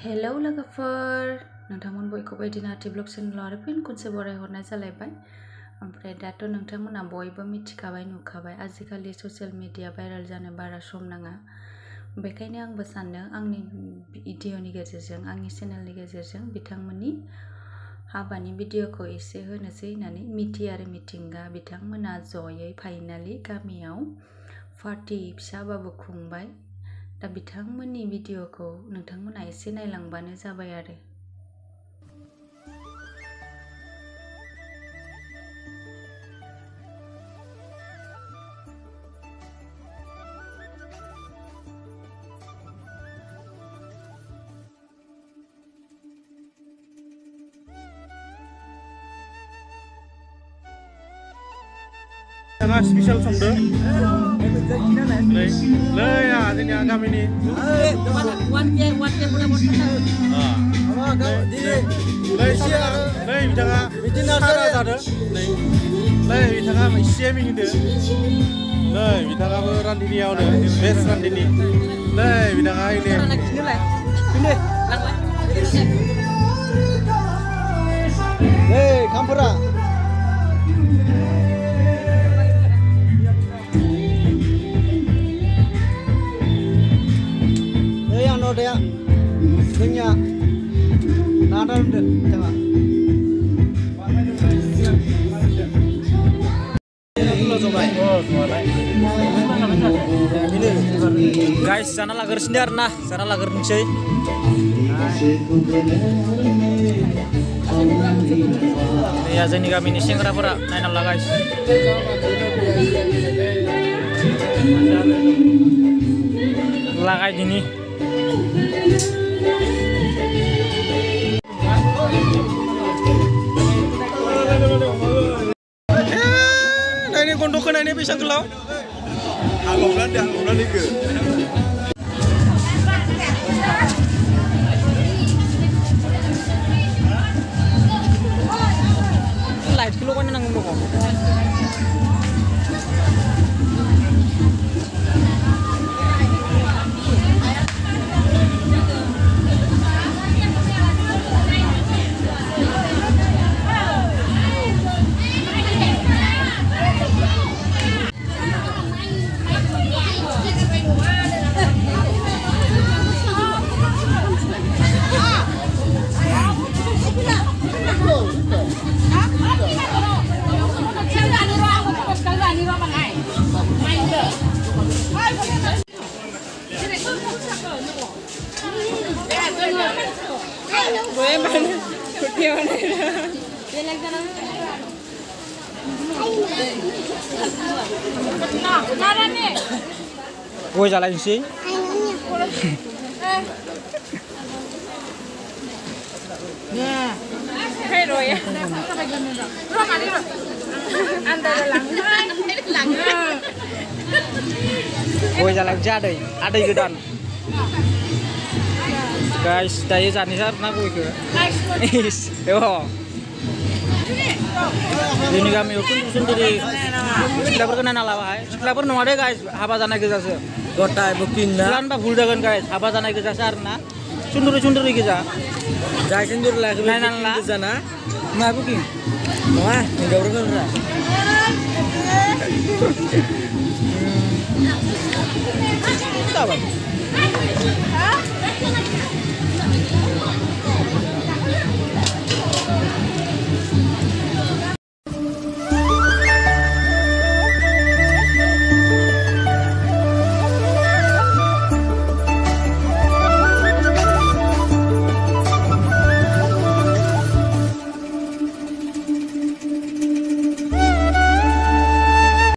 हेलौ लोगोफोर नोंथांमोन बयखौबो बिदिनो आर्टि ब्लग चेनेलाव आरो फिन खनसे बरायहरनाय जालायबाय। ओमफ्राय दाथ' नोंथांमोना बयबो मिथिखाबाय नुखाबाय आजिखालि ससियेल मिडिया भाइरेल जानो बारा सम नाङा। बेखायनो आंबो सानदों आंनि भिडिअनि गेजेरजों आंनि चेनेलनि गेजेरजों बिथांमोननि हाबानि भिडिअखौ एसे होनोसै होननानै मिथि आरो मिथिंगा बिथांमोना जयै फाइनालि गामियाव पार्टि फिसाबाबो खुंबाय। दा बिथांमोननि भिडिअखौ नोंथांमोना एसे नायलांबानो जाबाय आरो। Spesial somdo. Lei ya, ini agam ini. Lei bicara. Cara ada. Lei bicara masih ini deh. Lei bicara berandini ya udah, best randini. Lei bicara ini. Hei, kampura. Dea, punya nada udah, jangan. Guys, sana lagar sendiri nah, sana lagar nusai. Ya, jadi kami ini sing rapora, naik lah guys. Lah kayak gini. Nah ini kondokan ini bisa kelau. Anggulan itu. Light kilo kan nang ngomong. Gue jalan sih. Nah, kayak roy ya. Gue jalan jadi, ada ikutan. Guys, dari sana sana gue ke. Yo. Ini kami ukun sendiri. Kita berkenan ala Kita pernah ada guys, haba tanah kita sih. Kota booking dah. Bulan pak buldagan guys, haba tanah kita sarna. Sundur kita. Guys sundur lagi. Nainan lah. Di sana. Nggak booking. Wah, enggak berkenan dah. Tahu.